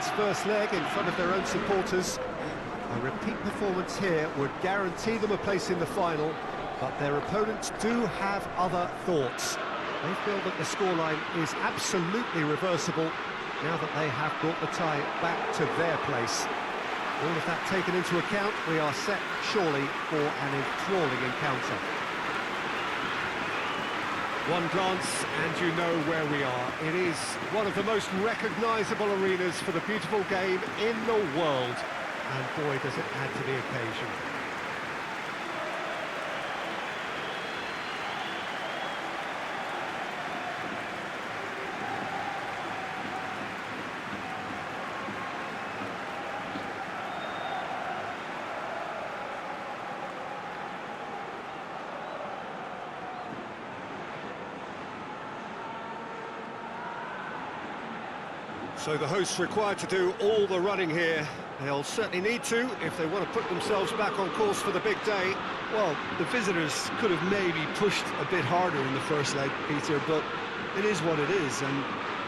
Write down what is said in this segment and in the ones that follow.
its first leg in front of their own supporters. A repeat performance here would guarantee them a place in the final, but their opponents do have other thoughts. They feel that the scoreline is absolutely reversible now that they have brought the tie back to their place. All of that taken into account, we are set surely for an enthralling encounter. One glance and you know where we are. It is one of the most recognisable arenas for the beautiful game in the world. And boy, does it add to the occasion. So the hosts required to do all the running here. They'll certainly need to if they want to put themselves back on course for the big day. Well, the visitors could have maybe pushed a bit harder in the first leg, Peter, but it is what it is, and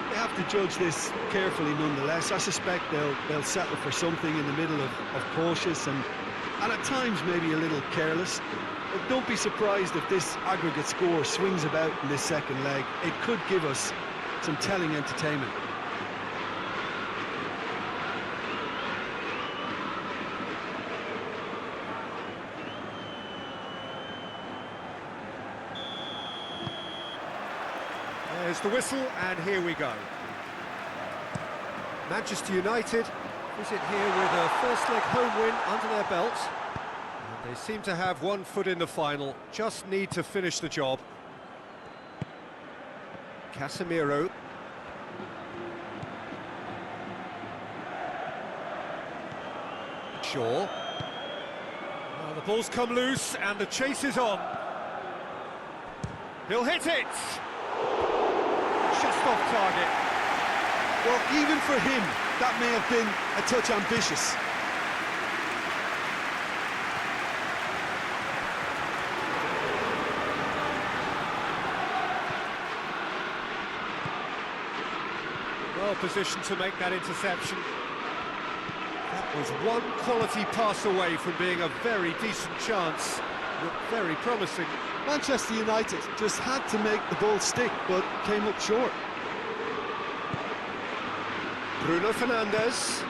they have to judge this carefully nonetheless. I suspect they'll settle for something in the middle of cautious and at times maybe a little careless. But don't be surprised if this aggregate score swings about in this second leg. It could give us some telling entertainment. There's the whistle, and here we go. Manchester United visit here with a first-leg home win under their belt. And they seem to have one foot in the final, just need to finish the job. Casemiro. Shaw. Well, the ball's come loose, and the chase is on. He'll hit it! Just off target. Well, even for him, that may have been a touch ambitious. Well positioned to make that interception. That was one quality pass away from being a very decent chance. Looked very promising. Manchester United just had to make the ball stick, but came up short. Bruno Fernandes.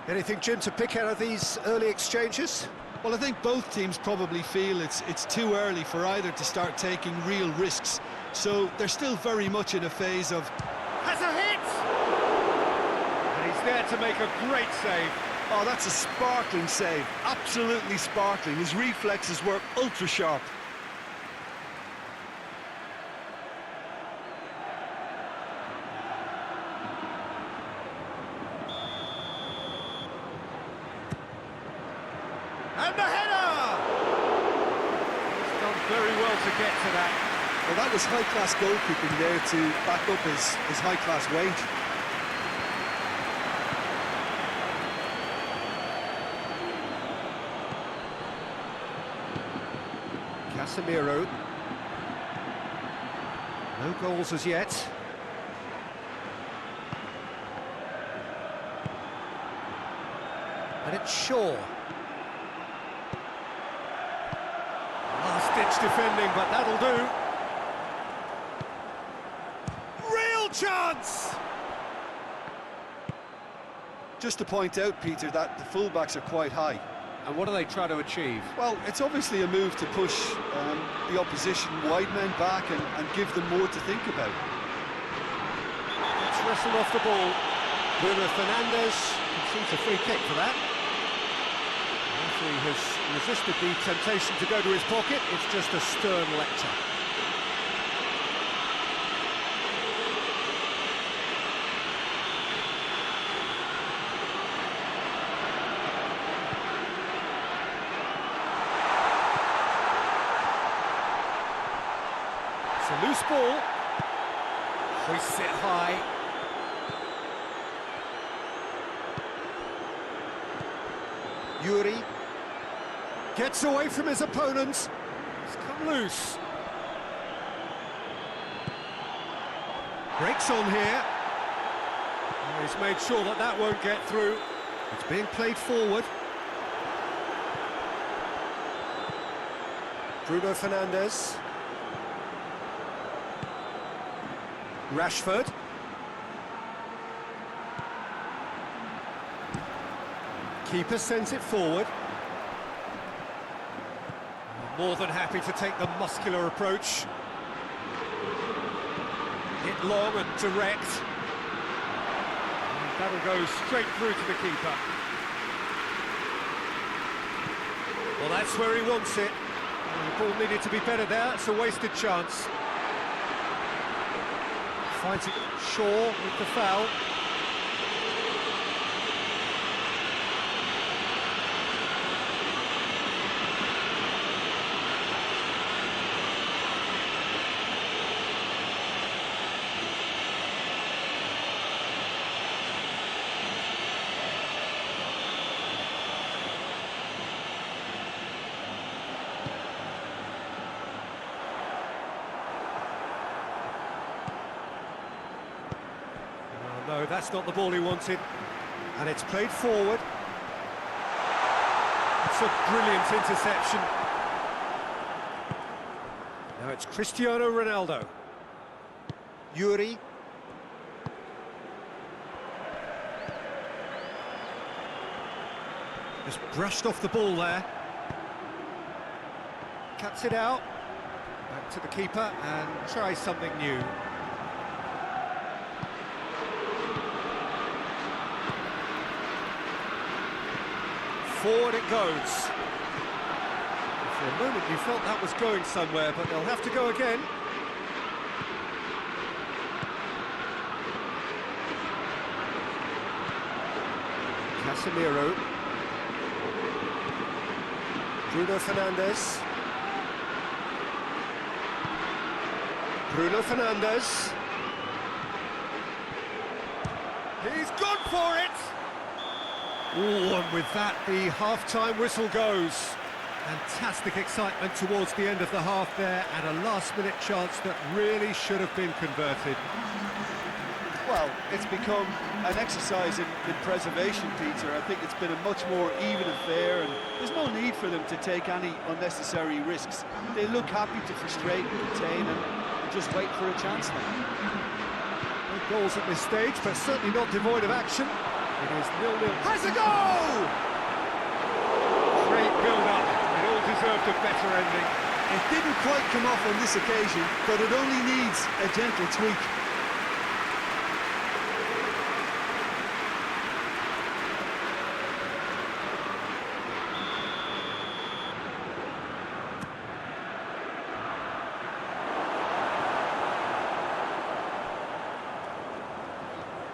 Anything, Jim, to pick out of these early exchanges? Well, I think both teams probably feel it's too early for either to start taking real risks. So they're still very much in a phase of... Has a hit! And he's there to make a great save. Oh, that's a sparkling save. Absolutely sparkling. His reflexes were ultra-sharp. And the header! He's done very well to get to that. Well, that was high-class goalkeeping there to back up his high-class wage. Casemiro. No goals as yet. And it's Shaw. Last-ditch defending, but that'll do. Real chance! Just to point out, Peter, that the fullbacks are quite high. And what do they try to achieve? Well, it's obviously a move to push the opposition wide men back and give them more to think about. It's wrestled off the ball. Bruno Fernandes concedes a free kick for that. After he has resisted the temptation to go to his pocket, it's just a stern lecture. It's a loose ball. Hoists it high. Yuri gets away from his opponents. He's come loose. Breaks on here. And he's made sure that that won't get through. It's being played forward. Bruno Fernandes. Rashford. Keeper sends it forward. More than happy to take the muscular approach. Hit long and direct. And that'll go straight through to the keeper. Well, that's where he wants it. The ball needed to be better there. It's a wasted chance. Finds it Shaw with the foul. No, that's not the ball he wanted. And it's played forward. It's a brilliant interception. Now it's Cristiano Ronaldo. Yuri. Just brushed off the ball there. Cuts it out. Back to the keeper and tries something new. Forward it goes. For a moment you felt that was going somewhere, but they'll have to go again. Casemiro. Bruno Fernandes. Bruno Fernandes. He's gone for it! Ooh, and with that, the half-time whistle goes. Fantastic excitement towards the end of the half there, and a last-minute chance that really should have been converted. Well, it's become an exercise in preservation, Peter. I think it's been a much more even affair, and there's no need for them to take any unnecessary risks. They look happy to frustrate and contain and just wait for a chance now. No goals at this stage, but certainly not devoid of action. It is 0-0. Has a goal! Great build-up. It all deserved a better ending. It didn't quite come off on this occasion, but it only needs a gentle tweak.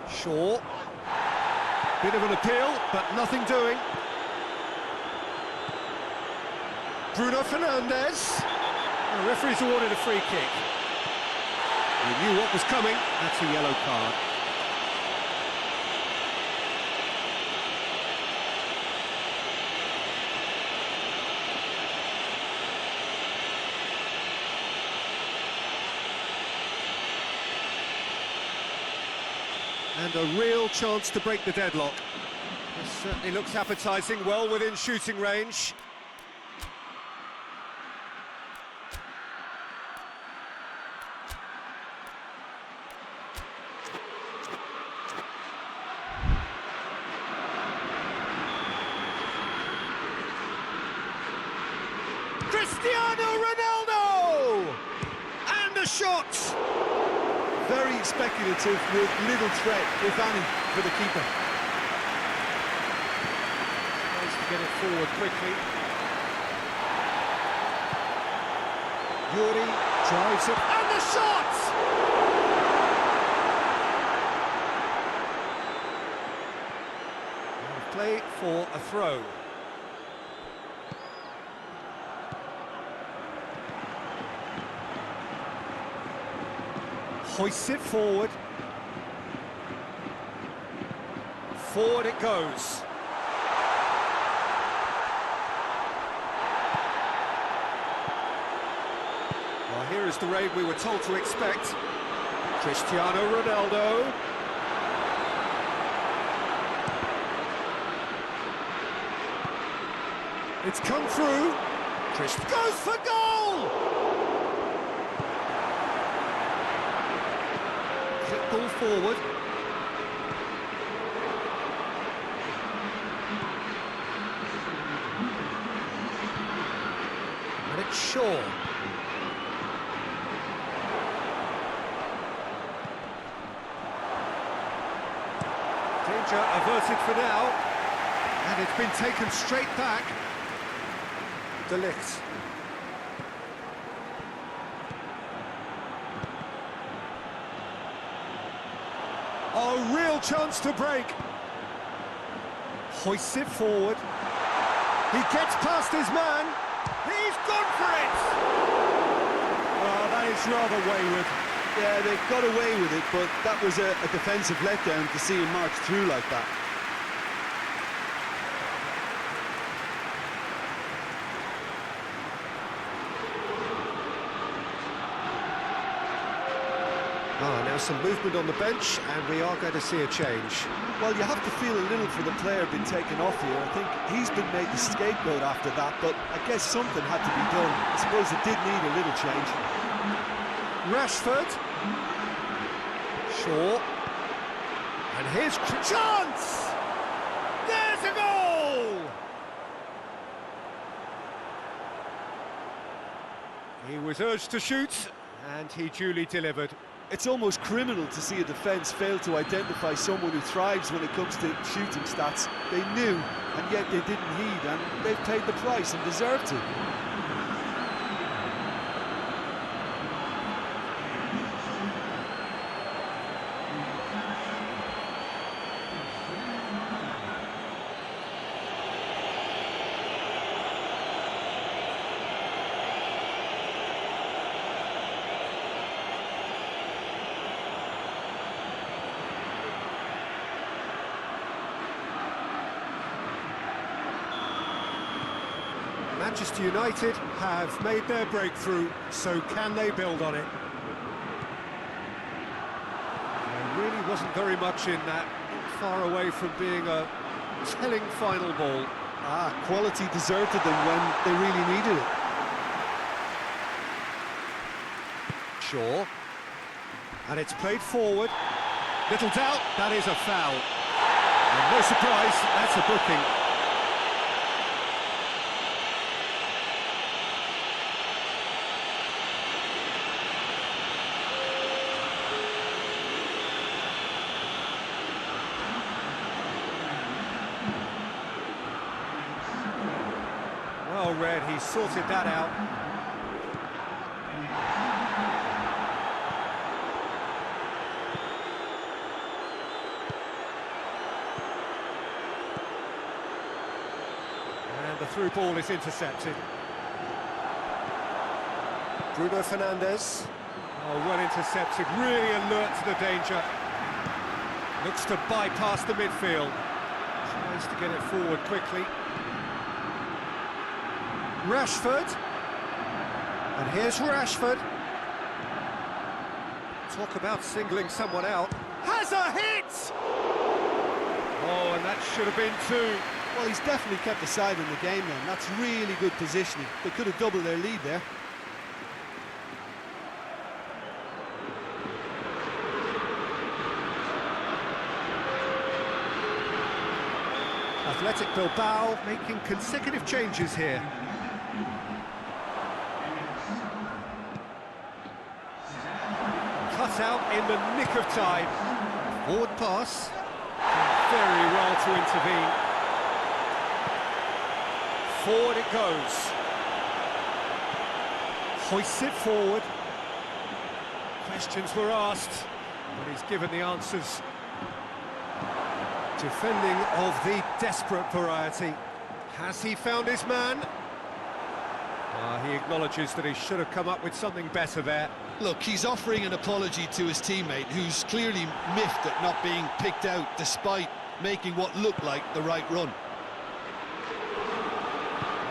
Shaw. Bit of an appeal, but nothing doing. Bruno Fernandes. The referee's awarded a free kick. He knew what was coming. That's a yellow card. And a real chance to break the deadlock. This certainly looks appetising, well within shooting range. Cristiano Ronaldo! And a shot! Very speculative with little threat, if any, for the keeper. Tries to get it forward quickly. Yuri drives it, and the shot! And play for a throw. Hoists it forward. Forward it goes. here is the raid we were told to expect. Cristiano Ronaldo. It's come through. Chris goes for goal! Clip ball forward. And it's Shaw. Danger averted for now. And it's been taken straight back. De Ligt. A real chance to break. Hoists it forward. He gets past his man. He's gone for it! Oh, that is rather wayward. Yeah, they got away with it, but that was a defensive letdown to see him march through like that. Now some movement on the bench, and we are going to see a change. Well, you have to feel a little for the player being taken off here. I think he's been made the scapegoat after that, but I guess something had to be done. I suppose it did need a little change. Rashford. Shaw. And here's chance! There's a goal! He was urged to shoot, and he duly delivered. It's almost criminal to see a defence fail to identify someone who thrives when it comes to shooting stats. They knew, and yet they didn't heed, and they've paid the price and deserve to. Manchester United have made their breakthrough, so can they build on it? There really wasn't very much in that, far away from being a telling final ball. Quality deserted them when they really needed it. Shaw. And it's played forward. Little doubt, that is a foul. And no surprise, that's a booking. Well read, he sorted that out. And the through ball is intercepted. Bruno Fernandes. Oh, well intercepted, really alert to the danger. Looks to bypass the midfield. Tries to get it forward quickly. Rashford, and here's Rashford. Talk about singling someone out. Has a hit! Oh, and that should have been two. Well, he's definitely kept the side in the game then. That's really good positioning. They could have doubled their lead there. Athletic Bilbao making consecutive changes here. Cut out in the nick of time. Forward pass. Very well to intervene. Forward it goes. Hoists it forward. Questions were asked, but he's given the answers. Defending of the desperate variety. Has he found his man? He acknowledges that he should have come up with something better there. Look, he's offering an apology to his teammate, who's clearly miffed at not being picked out despite making what looked like the right run.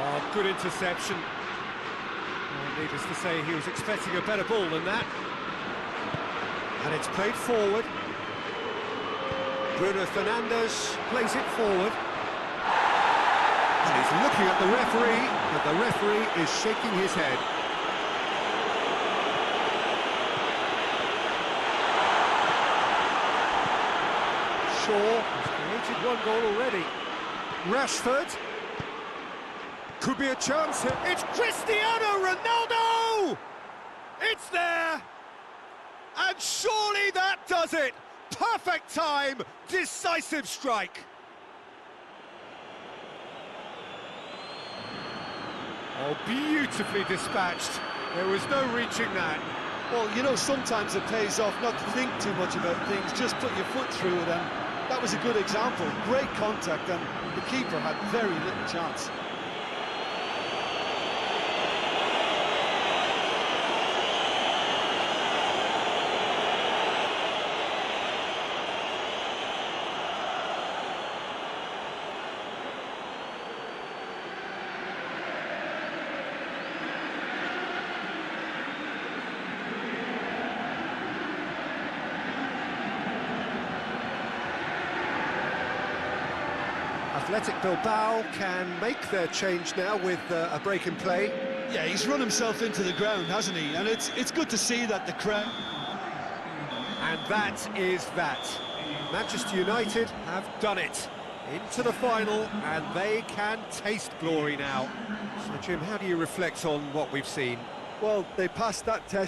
Oh, good interception. And Needless to say, he was expecting a better ball than that. And it's played forward. Bruno Fernandes plays it forward. And he's looking at the referee, but the referee is shaking his head. Shaw has created one goal already. Rashford. Could be a chance here. It's Cristiano Ronaldo! It's there! And surely that does it! Perfect time, decisive strike. Oh, beautifully dispatched. There was no reaching that. Well, you know, sometimes it pays off not to think too much about things, just put your foot through it, and that was a good example. Great contact, and the keeper had very little chance. Athletic Bilbao can make their change now with a break in play. Yeah, he's run himself into the ground, hasn't he? And it's good to see that the crowd... And that is that. Manchester United have done it. Into the final, and they can taste glory now. So, Jim, how do you reflect on what we've seen? Well, they passed that test.